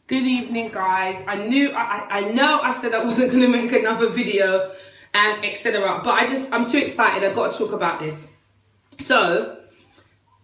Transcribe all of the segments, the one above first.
Good evening, guys. I know I said I wasn't going to make another video and etc. But I'm too excited. I've got to talk about this. So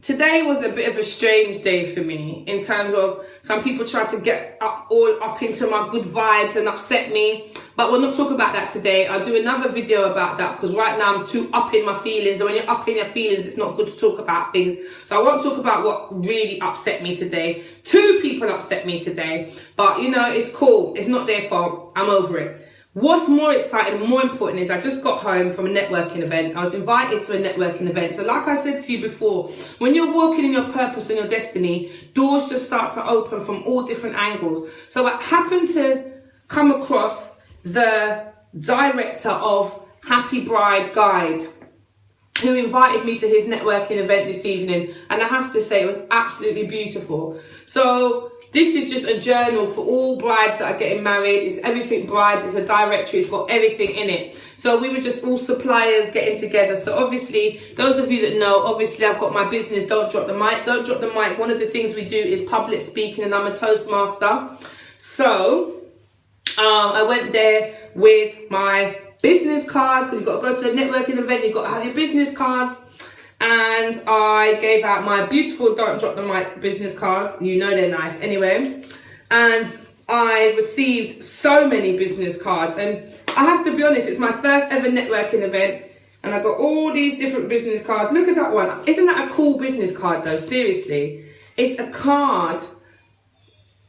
today was a bit of a strange day for me in terms of some people try to get all up into my good vibes and upset me. But we'll not talk about that today. I'll do another video about that because right now I'm too up in my feelings. And when you're up in your feelings, it's not good to talk about things. So I won't talk about what really upset me today. 2 people upset me today. But, you know, it's cool. It's not their fault. I'm over it. What's more exciting and more important is I just got home from a networking event. I was invited to a networking event. So like I said to you before, when you're walking in your purpose and your destiny, doors just start to open from all different angles. So I happened to come across the director of Happy Bride Guide, who invited me to his networking event this evening. And I have to say, it was absolutely beautiful. So this is just a journal for all brides that are getting married. It's everything brides. It's a directory. It's got everything in it. So we were just all suppliers getting together. So obviously, those of you that know, obviously I've got my business, Don't Drop the Mic. Don't Drop the Mic. One of the things we do is public speaking, and I'm a Toastmaster. So I went there with my business cards, because you've got to go to a networking event, you've got to have your business cards. And I gave out my beautiful Don't Drop the Mic business cards. You know they're nice anyway. And I received so many business cards. And I have to be honest, it's my first ever networking event. And I got all these different business cards. Look at that one. Isn't that a cool business card though? Seriously. It's a card.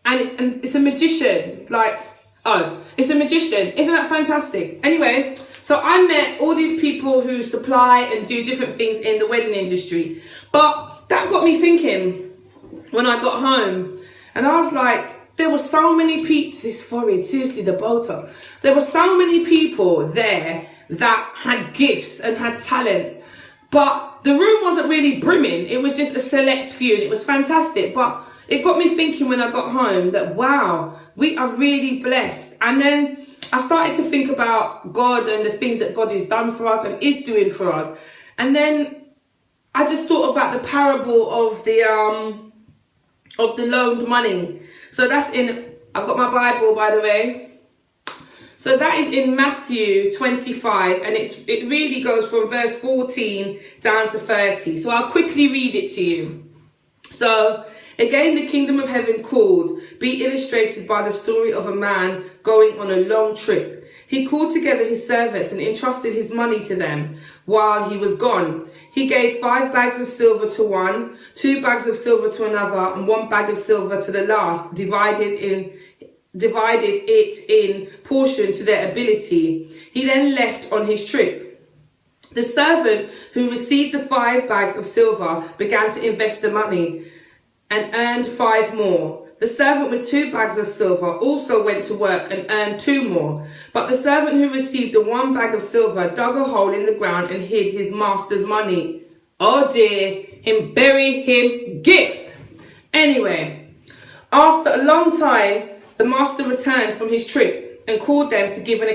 And it's a magician. Like, oh, it's a magician. Isn't that fantastic? Anyway, so I met all these people who supply and do different things in the wedding industry. But that got me thinking when I got home. And I was like, there were so many people, this forehead, seriously, the Botox. There were so many people there that had gifts and had talents. But the room wasn't really brimming. It was just a select few and it was fantastic. But it got me thinking when I got home that, wow, we are really blessed. And then I started to think about God and the things that God has done for us and is doing for us. And then I just thought about the parable of the loaned money. So that's I've got my Bible, by the way. So that is in Matthew 25, and it really goes from verse 14 down to 30. So I'll quickly read it to you. So, again, the kingdom of heaven called, be illustrated by the story of a man going on a long trip. He called together his servants and entrusted his money to them while he was gone. He gave 5 bags of silver to one, 2 bags of silver to another, and 1 bag of silver to the last, divided it in portion to their ability. He then left on his trip. The servant who received the 5 bags of silver began to invest the money and earned 5 more. The servant with 2 bags of silver also went to work and earned 2 more. But the servant who received the 1 bag of silver dug a hole in the ground and hid his master's money. Oh dear, him bury him gift. Anyway, after a long time, the master returned from his trip and called them to give an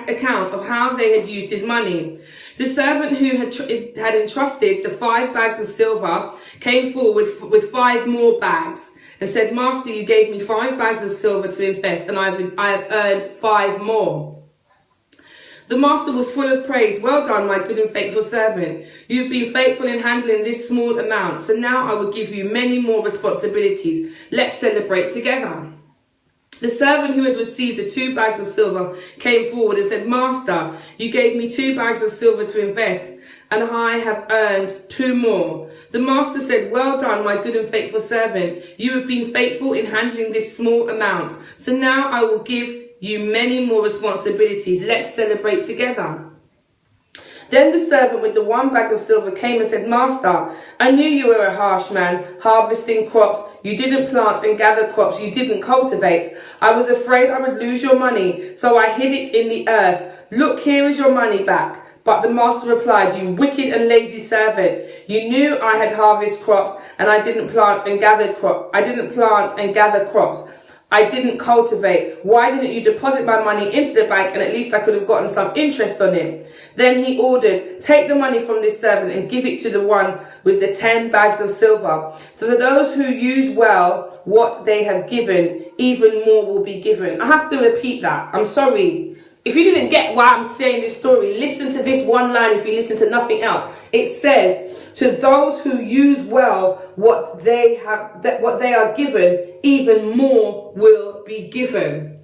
account of how they had used his money. The servant who had entrusted the 5 bags of silver came forward with 5 more bags and said, Master, you gave me 5 bags of silver to invest, and I have earned 5 more. The master was full of praise. Well done, my good and faithful servant. You've been faithful in handling this small amount, so now I will give you many more responsibilities. Let's celebrate together. The servant who had received the 2 bags of silver came forward and said, Master, you gave me 2 bags of silver to invest, and I have earned 2 more. The master said, well done, my good and faithful servant. You have been faithful in handling this small amount, so now I will give you many more responsibilities. Let's celebrate together. Then the servant with the 1 bag of silver came and said, Master, I knew you were a harsh man, harvesting crops you didn't plant and gather crops you didn't cultivate. I was afraid I would lose your money, so I hid it in the earth. Look, here is your money back. But the master replied, you wicked and lazy servant. You knew I had harvest crops and I didn't plant and gather crops. I didn't cultivate? Why didn't you deposit my money into the bank and at least I could have gotten some interest on it? Then he ordered, take the money from this servant and give it to the one with the 10 bags of silver. For those who use well what they have given, even more will be given. I have to repeat that. I'm sorry. If you didn't get why I'm saying this story, listen to this one line if you listen to nothing else. It says, to those who use well what they are given, even more will be given.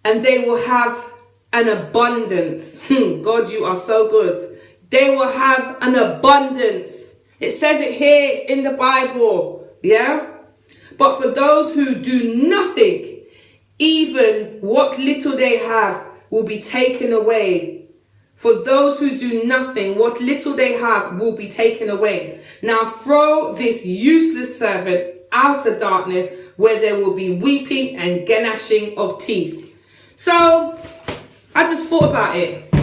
And they will have an abundance. God, you are so good. They will have an abundance. It says it here, it's in the Bible. Yeah? But for those who do nothing, even what little they have will be taken away. For those who do nothing, what little they have will be taken away. Now throw this useless servant out of darkness, where there will be weeping and gnashing of teeth. So I just thought about it.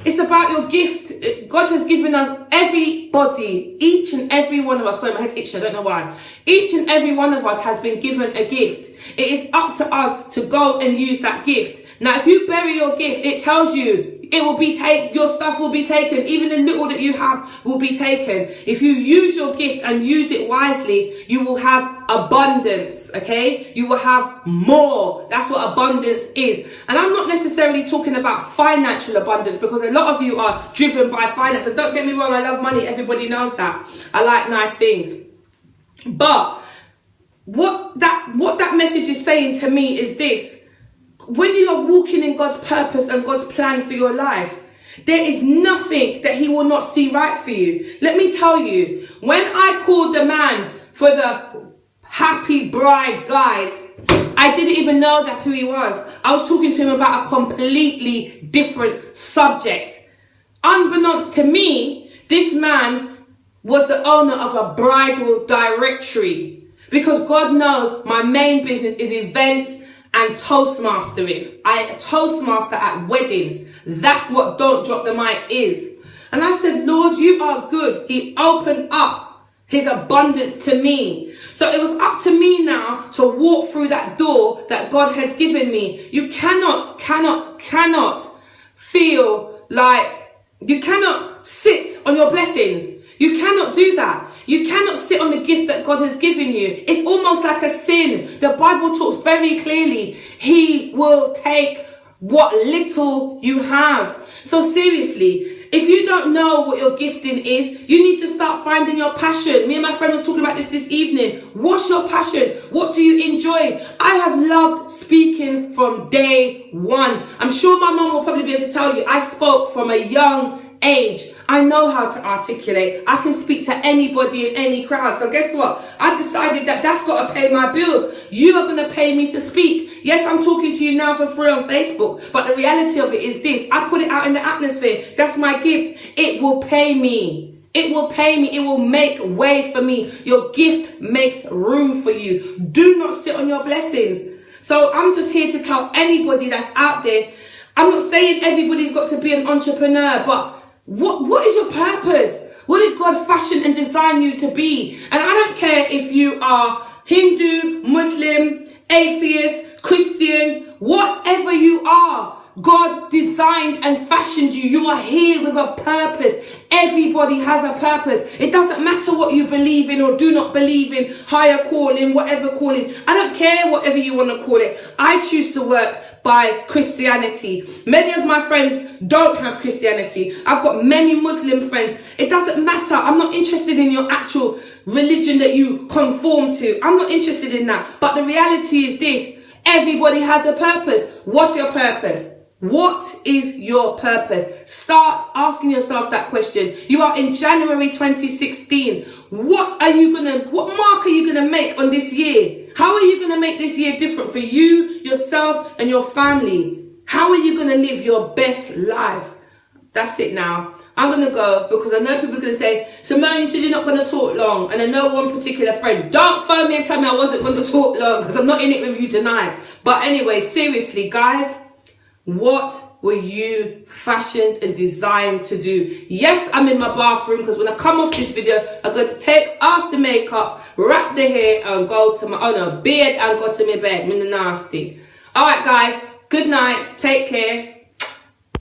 It's about your gift. God has given us, everybody, each and every one of us. Sorry, my head's itching, I don't know why. Each and every one of us has been given a gift. It is up to us to go and use that gift. Now, if you bury your gift, it tells you it will be your stuff will be taken. Even the little that you have will be taken. If you use your gift and use it wisely, you will have abundance, okay? You will have more. That's what abundance is. And I'm not necessarily talking about financial abundance, because a lot of you are driven by finance. And don't get me wrong, I love money. Everybody knows that. I like nice things. But what that message is saying to me is this. When you are walking in God's purpose and God's plan for your life, there is nothing that he will not see right for you. Let me tell you, when I called the man for the Happy Bride Guide, I didn't even know that's who he was. I was talking to him about a completely different subject. Unbeknownst to me, this man was the owner of a bridal directory, because God knows my main business is events and Toastmastering. I Toastmaster at weddings. That's what Don't Drop the Mic is. And I said, Lord, you are good. He opened up his abundance to me. So it was up to me now to walk through that door that God has given me. You cannot feel like you cannot sit on your blessings. You cannot do that. You cannot sit on the gift that God has given you. It's almost like a sin. The Bible talks very clearly. He will take what little you have. So seriously, if you don't know what your gifting is, you need to start finding your passion. Me and my friend was talking about this evening. What's your passion? What do you enjoy? I have loved speaking from day one. I'm sure my mum will probably be able to tell you, I spoke from a young age. I know how to articulate. I can speak to anybody in any crowd. So guess what? I decided that that's got to pay my bills. You are going to pay me to speak. Yes, I'm talking to you now for free on Facebook, but the reality of it is this. I put it out in the atmosphere. That's my gift. It will pay me. It will pay me. It will make way for me. Your gift makes room for you. Do not sit on your blessings. So I'm just here to tell anybody that's out there. I'm not saying everybody's got to be an entrepreneur, but what is your purpose? What did God fashion and design you to be? And I don't care if you are Hindu, Muslim, atheist, Christian, whatever you are. God designed and fashioned you. You are here with a purpose. Everybody has a purpose. It doesn't matter what you believe in or do not believe in, higher calling, whatever calling. I don't care whatever you want to call it. I choose to work by Christianity. Many of my friends don't have Christianity. I've got many Muslim friends. It doesn't matter. I'm not interested in your actual religion that you conform to. I'm not interested in that. But the reality is this. Everybody has a purpose. What's your purpose? What is your purpose? Start asking yourself that question. You are in January 2016. What mark are you going to make on this year? How are you going to make this year different for you, yourself, and your family? How are you going to live your best life? That's it now. I'm going to go because I know people are going to say, Simone, you said you're not going to talk long. And I know one particular friend. Don't phone me and tell me I wasn't going to talk long because I'm not in it with you tonight. But anyway, seriously, guys, what were you fashioned and designed to do? Yes, I'm in my bathroom because when I come off this video, I'm going to take off the makeup, wrap the hair and go to my, beard and go to my bed. I'm in the nasty. All right, guys, good night. Take care.